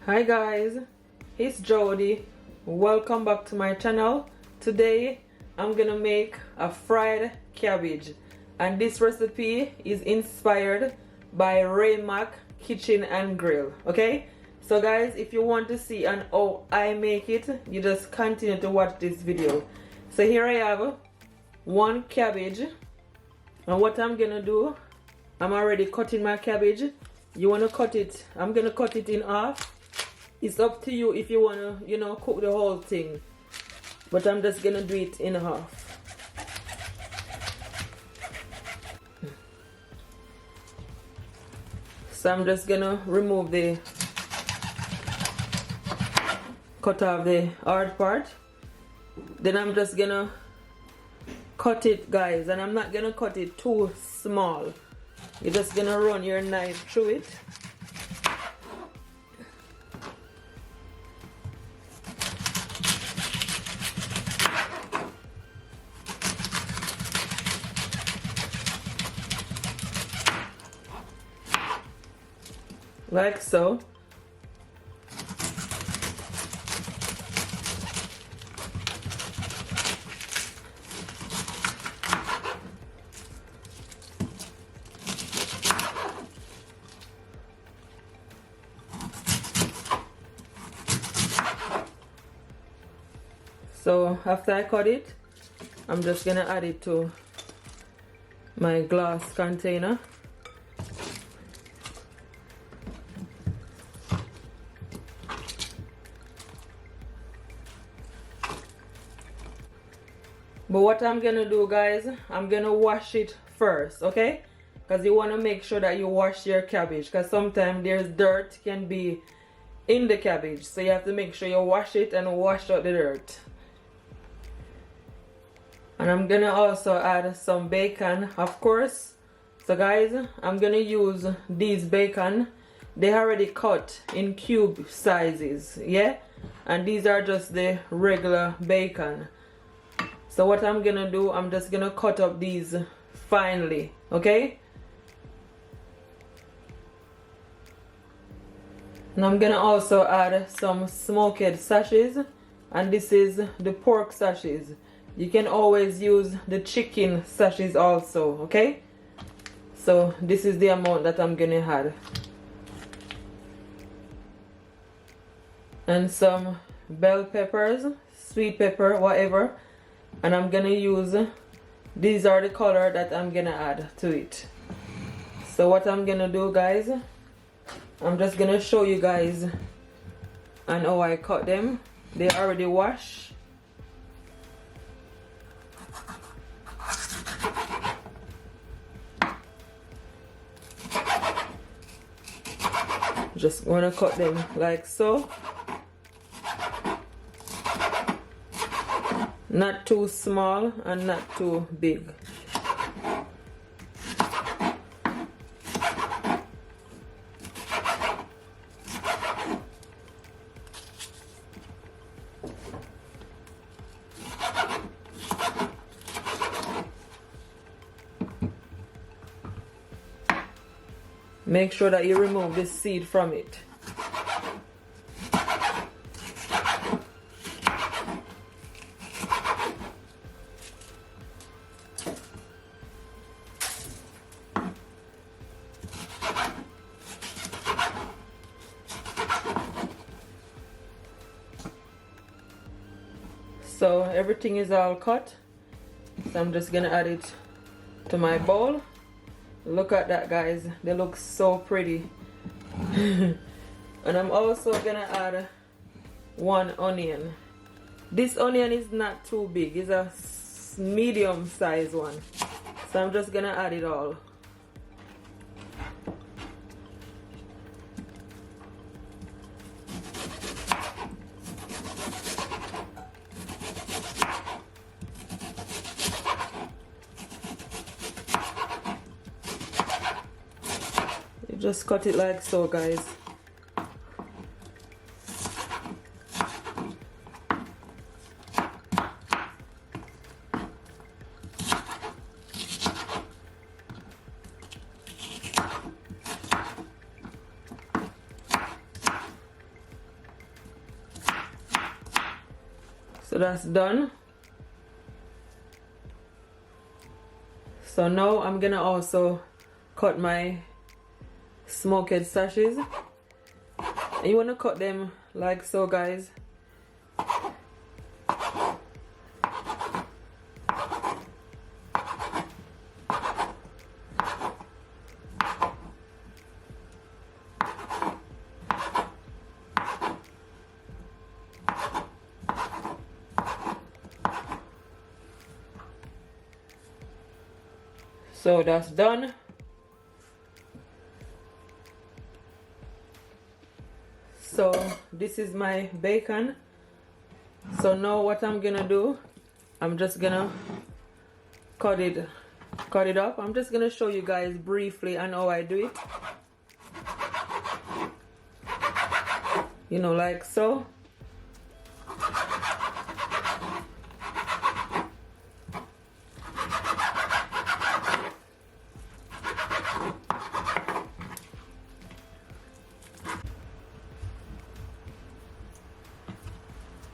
Hi guys, it's Jody. Welcome back to my channel. Today I'm gonna make a fried cabbage, and this recipe is inspired by Mac Kitchen and Grill. Okay, so guys, if you want to see and how I make it, you just continue to watch this video. So here I have one cabbage, and what I'm gonna do, I'm already cutting my cabbage. You want to cut it, I'm gonna cut it in half. It's up to you if you want to, cook the whole thing. But I'm just going to do it in half. So I'm just going to remove the cut off the hard part. Then I'm just going to cut it, guys. And I'm not going to cut it too small. You're just going to run your knife through it. Like so. So after I cut it, I'm just gonna add it to my glass container. But what I'm gonna do, guys, I'm gonna wash it first, okay? Because you want to make sure that you wash your cabbage, because sometimes there's dirt can be in the cabbage, so you have to make sure you wash it and wash out the dirt. And I'm gonna also add some bacon, of course. So guys, I'm gonna use these bacon. They already cut in cube sizes, yeah? And these are just the regular bacon. So what I'm gonna do, I'm just gonna cut up these finely, okay? And I'm gonna also add some smoked sashes, and this is the pork sashes. You can always use the chicken sashes also, okay? So this is the amount that I'm gonna add. And some bell peppers, sweet pepper, whatever. And I'm gonna use, these are the color that I'm gonna add to it. So what I'm gonna do, guys, I'm just gonna show you guys and how I cut them. They already washed. Just wanna cut them like so. Not too small and not too big. Make sure that you remove the seed from it. So everything is all cut. So I'm just gonna add it to my bowl. Look at that, guys. They look so pretty. And I'm also gonna add one onion. This onion is not too big. It's a medium size one. So I'm just gonna add it all. Just cut it like so, guys. So that's done. So now I'm gonna also cut my smoked sashes. And you wanna cut them like so, guys. So that's done. So this is my bacon. So now what I'm gonna do, I'm just gonna cut it up. I'm just gonna show you guys briefly on how I do it. You know, like so.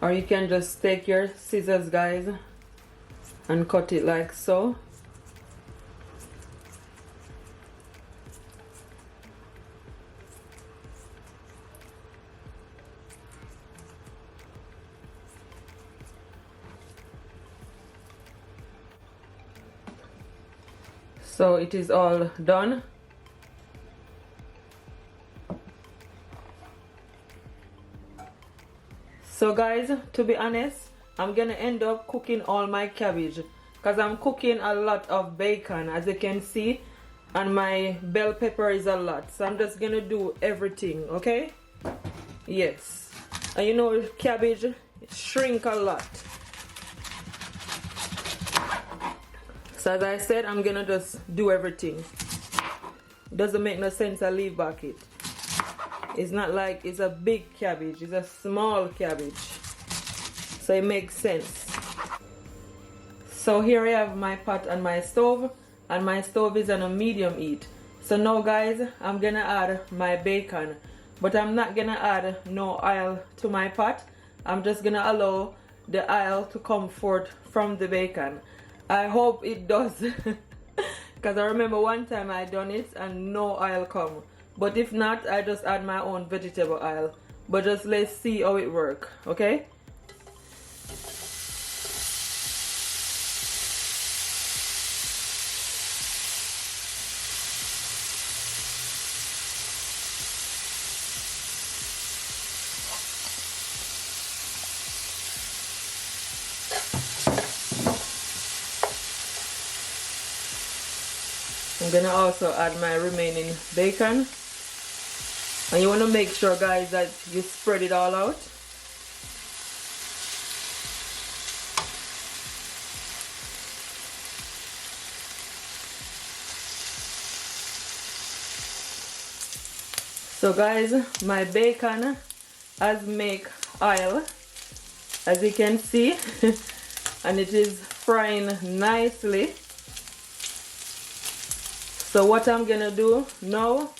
Or you can just take your scissors, guys, and cut it like so. So it is all done. So guys, to be honest, I'm gonna end up cooking all my cabbage because I'm cooking a lot of bacon, as you can see, and my bell pepper is a lot. So I'm just gonna do everything, okay? Yes. And you know, cabbage shrink a lot. So as I said, I'm gonna just do everything. Doesn't make no sense I leave back it. It's not like it's a big cabbage, it's a small cabbage. So it makes sense. So here I have my pot on my stove, and my stove is on a medium heat. So now guys, I'm gonna add my bacon. But I'm not gonna add no oil to my pot. I'm just gonna allow the oil to come forth from the bacon. I hope it does. Because I remember one time I done it and no oil come. But if not, I just add my own vegetable oil. But just let's see how it works, okay? I'm gonna also add my remaining bacon. And you want to make sure, guys, that you spread it all out. So guys, my bacon has make oil, as you can see, and it is frying nicely. So what I'm gonna do now,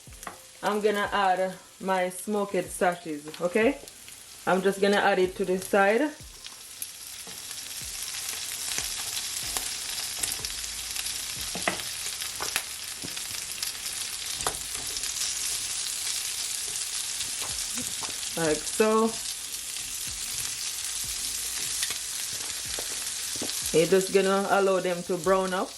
I'm gonna add my smoked sashes, okay? I'm just gonna add it to the side. Like so. You're just gonna allow them to brown up.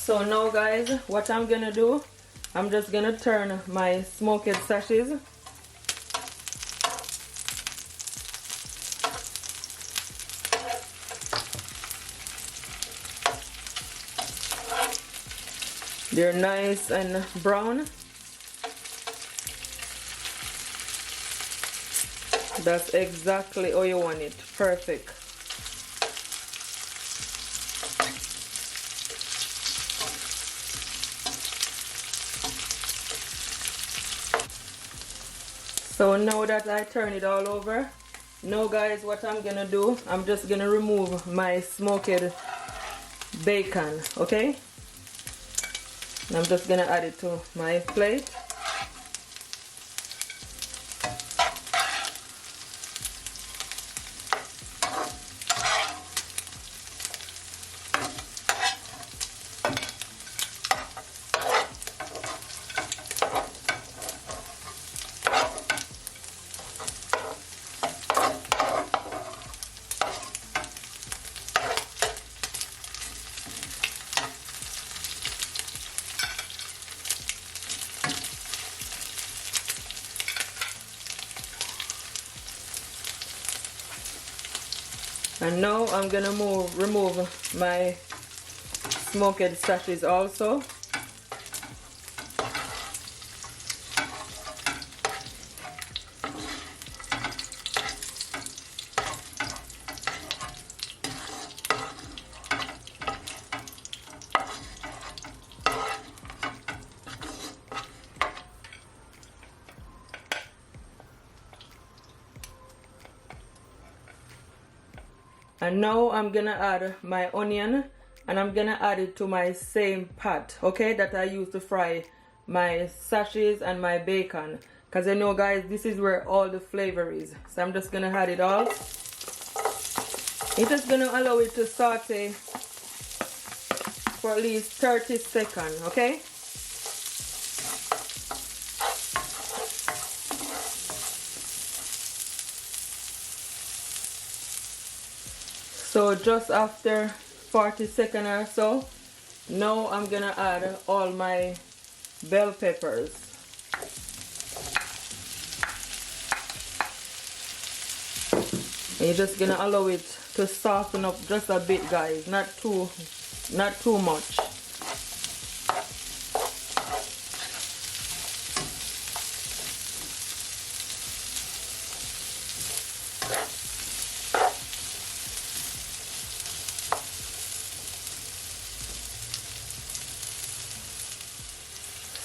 So now guys, what I'm gonna do, I'm just gonna turn my smoked sashes. They're nice and brown. That's exactly how you want it. Perfect. So now that I turn it all over, now guys, what I'm gonna do, I'm just gonna remove my smoked bacon, okay? And I'm just gonna add it to my plate. And now I'm gonna remove my smoked sashes also. And now I'm gonna add my onion, and I'm gonna add it to my same pot, okay, that I used to fry my sashes and my bacon. Because you know guys, this is where all the flavor is. So I'm just gonna add it all. It's just gonna allow it to saute for at least 30 seconds, okay? So just after 40 seconds or so, now I'm gonna add all my bell peppers. And you're just gonna allow it to soften up just a bit, guys, not too much.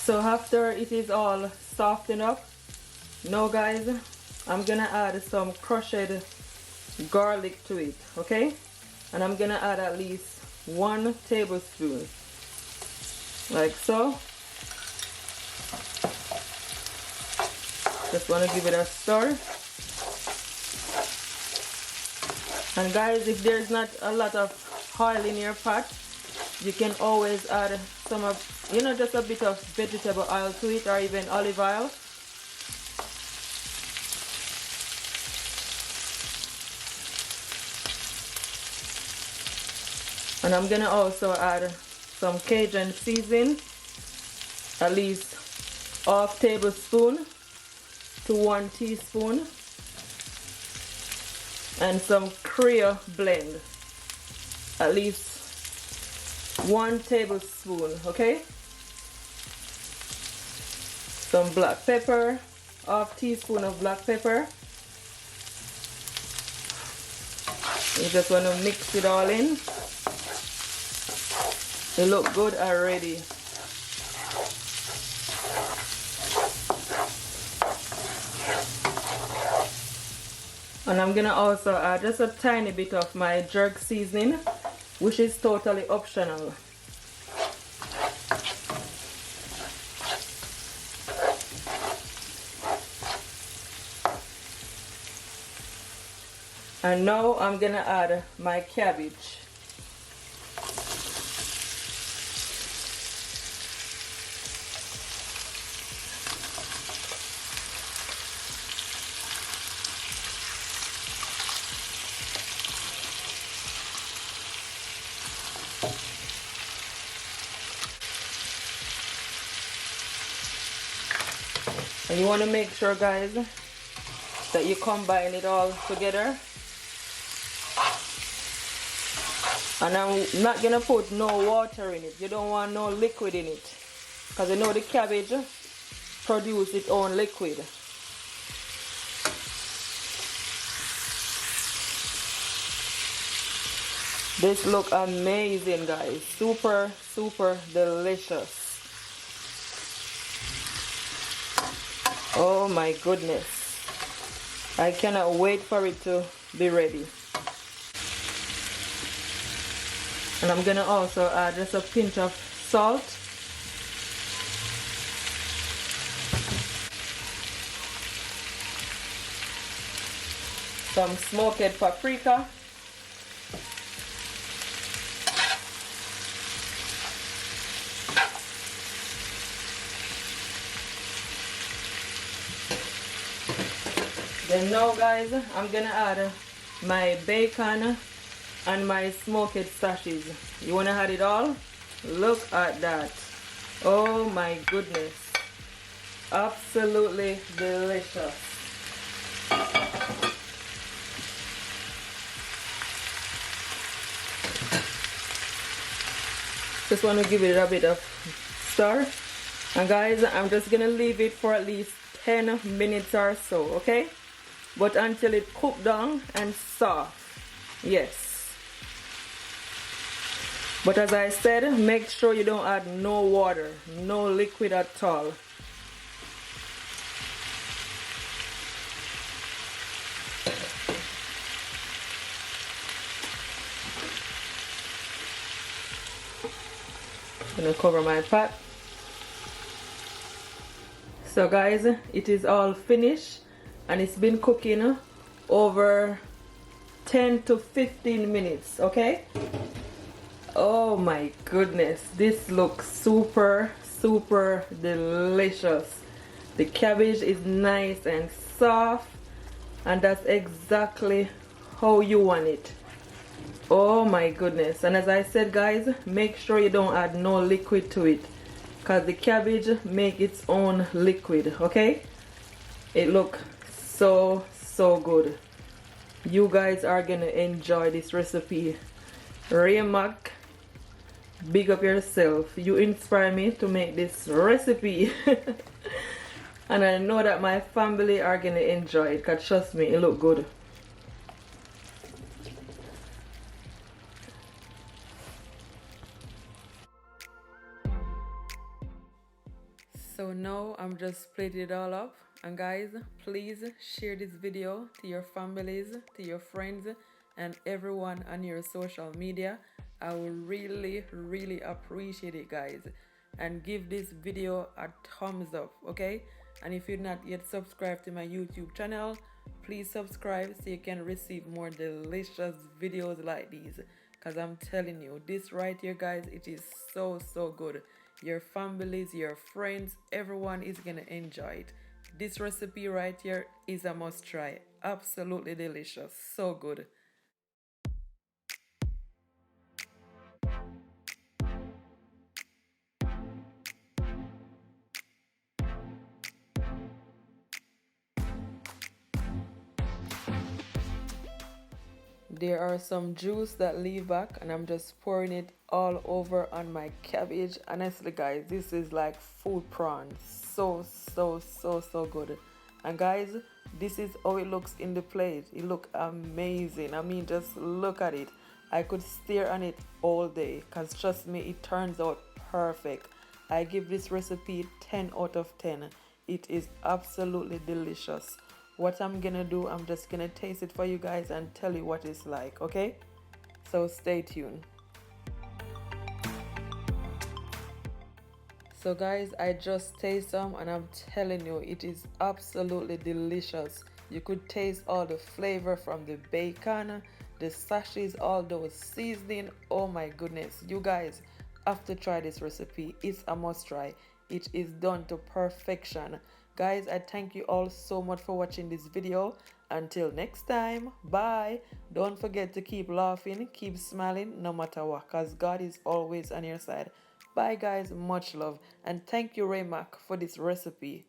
So after it is all softened up, now guys, I'm gonna add some crushed garlic to it, okay? And I'm gonna add at least 1 tablespoon, like so. Just wanna give it a stir. And guys, if there's not a lot of oil in your pot, you can always add some of, you know, just a bit of vegetable oil to it, or even olive oil. And I'm gonna also add some Cajun seasoning, at least ½ tablespoon to 1 teaspoon, and some creole blend, at least 1 tablespoon, okay? Some black pepper, ½ teaspoon of black pepper. You just want to mix it all in. They look good already. And I'm gonna also add just a tiny bit of my jerk seasoning, which is totally optional. And now I'm gonna add my cabbage. And you want to make sure, guys, that you combine it all together. And I'm not gonna put no water in it. You don't want no liquid in it, because you know the cabbage produces its own liquid. This look amazing, guys. Super, super delicious. Oh my goodness. I cannot wait for it to be ready. And I'm gonna also add just a pinch of salt. Some smoked paprika. Then now, guys, I'm gonna add my bacon and my smoked sashes. You wanna add it all? Look at that. Oh my goodness. Absolutely delicious. Just want to give it a bit of stir. And guys, I'm just gonna leave it for at least 10 minutes or so, okay? But until it cooked down and soft. Yes. But as I said, make sure you don't add no water, no liquid at all. I'm gonna cover my pot. So guys, it is all finished and it's been cooking over 10 to 15 minutes, okay? Oh my goodness, this looks super, super delicious. The cabbage is nice and soft, and that's exactly how you want it. Oh my goodness. And as I said, guys, make sure you don't add no liquid to it, because the cabbage make its own liquid, okay? It look so good. You guys are gonna enjoy this recipe. Mac, big up yourself. You inspire me to make this recipe. And I know that my family are gonna enjoy it, because trust me, it look good. So now I'm just plating it all up. And guys, please share this video to your families, to your friends, and everyone on your social media. I will really appreciate it, guys. And give this video a thumbs up, okay? And if you're not yet subscribed to my YouTube channel, please subscribe so you can receive more delicious videos like these. Because I'm telling you, this right here, guys, it is so good. Your families, your friends, everyone is gonna enjoy it. This recipe right here is a must try. Absolutely delicious. So good. There are some juice that leave back, and I'm just pouring it all over on my cabbage. Honestly, guys, this is like food prawns. So good. And guys, this is how it looks in the plate. It looks amazing. I mean, just look at it. I could stare on it all day, because trust me, it turns out perfect. I give this recipe 10 out of 10. It is absolutely delicious. What I'm gonna do, I'm just gonna taste it for you guys and tell you what it's like, okay? So stay tuned. So guys, I just taste some and I'm telling you, it is absolutely delicious. You could taste all the flavor from the bacon, the sashes, all those seasoning. Oh my goodness, you guys have to try this recipe. It's a must try. It is done to perfection. Guys, I thank you all so much for watching this video. Until next time, bye. Don't forget to keep laughing, keep smiling, no matter what, because God is always on your side. Bye guys, much love, and thank you Mac for this recipe.